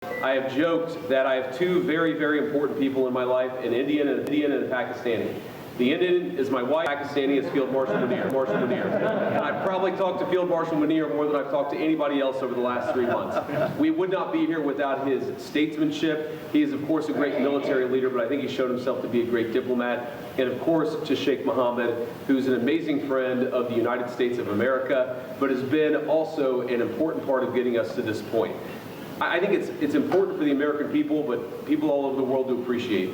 I have joked that I have two very, very important people in my life, an Indian and a Pakistani. The Indian is my wife, Pakistani is Field Marshal Munir. And I've probably talked to Field Marshal Munir more than I've talked to anybody else over the last 3 months. We would not be here without his statesmanship. He is, of course, a great military leader, but I think he's shown himself to be a great diplomat. And, of course, to Sheikh Mohammed, who's an amazing friend of the United States of America, but has been also an important part of getting us to this point. I think it's important for the American people, but people all over the world to appreciate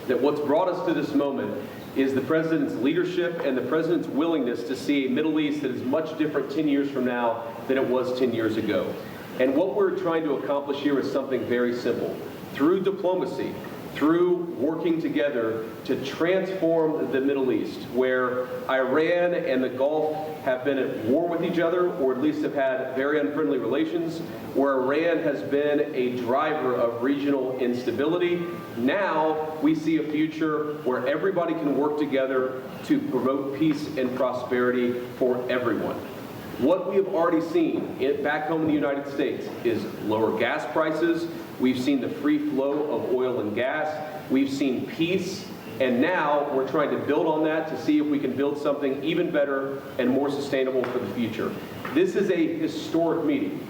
that what's brought us to this moment is the President's leadership and the President's willingness to see a Middle East that is much different 10 years from now than it was 10 years ago. And what we're trying to accomplish here is something very simple. Through diplomacy, through working together to transform the Middle East, where Iran and the Gulf have been at war with each other, or at least have had very unfriendly relations, where Iran has been a driver of regional instability. Now we see a future where everybody can work together to promote peace and prosperity for everyone. What we have already seen back home in the United States is lower gas prices. We've seen the free flow of oil and gas. We've seen peace. And now we're trying to build on that to see if we can build something even better and more sustainable for the future. This is a historic meeting.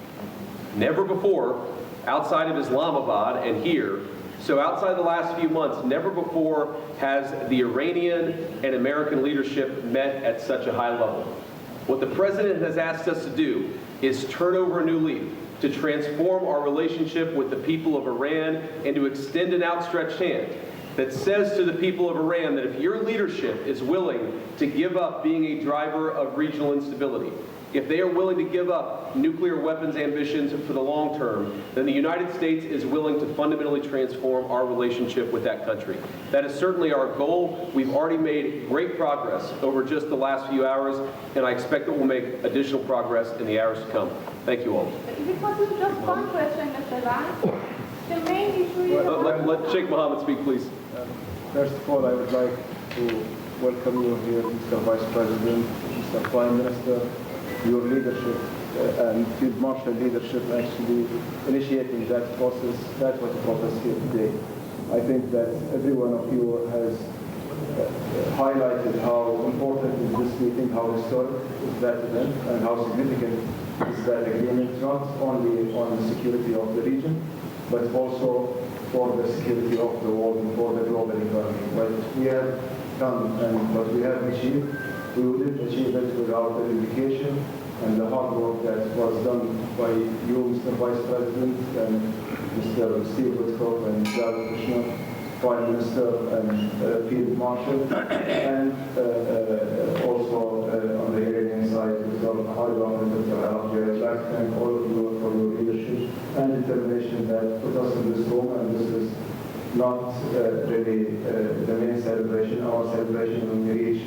Never before, outside of Islamabad and here, so outside the last few months, never before has the Iranian and American leadership met at such a high level. What the President has asked us to do is turn over a new leaf, to transform our relationship with the people of Iran and to extend an outstretched hand that says to the people of Iran that if your leadership is willing to give up being a driver of regional instability, if they are willing to give up nuclear weapons ambitions for the long term, then the United States is willing to fundamentally transform our relationship with that country. That is certainly our goal. We've already made great progress over just the last few hours, and I expect that we'll make additional progress in the hours to come. Thank you all. If it was just one question, Mr. Ryan, the main issue is... Let Sheikh Mohammed speak, please. First of all, I would like to welcome you here, Mr. Vice President, Mr. Prime Minister. Your leadership and Field Marshal leadership actually initiating that process, that's what brought us here today. I think that every one of you has highlighted how important is this meeting, how historic is that event, and how significant is that agreement, not only on the security of the region, but also for the security of the world and for the global economy. What we have done and what we have achieved, we wouldn't achieve it without the dedication and the hard work that was done by you, Mr. Vice President, and Mr. Steve Witkoff and Jared Kushner, Prime Minister and Field Marshal, and also on the Iranian side, Mr. Haiwan and Mr. Arabia. I'd like to thank all of you for your leadership and determination that put us in this room, and this is not really the main celebration. Our celebration when we reach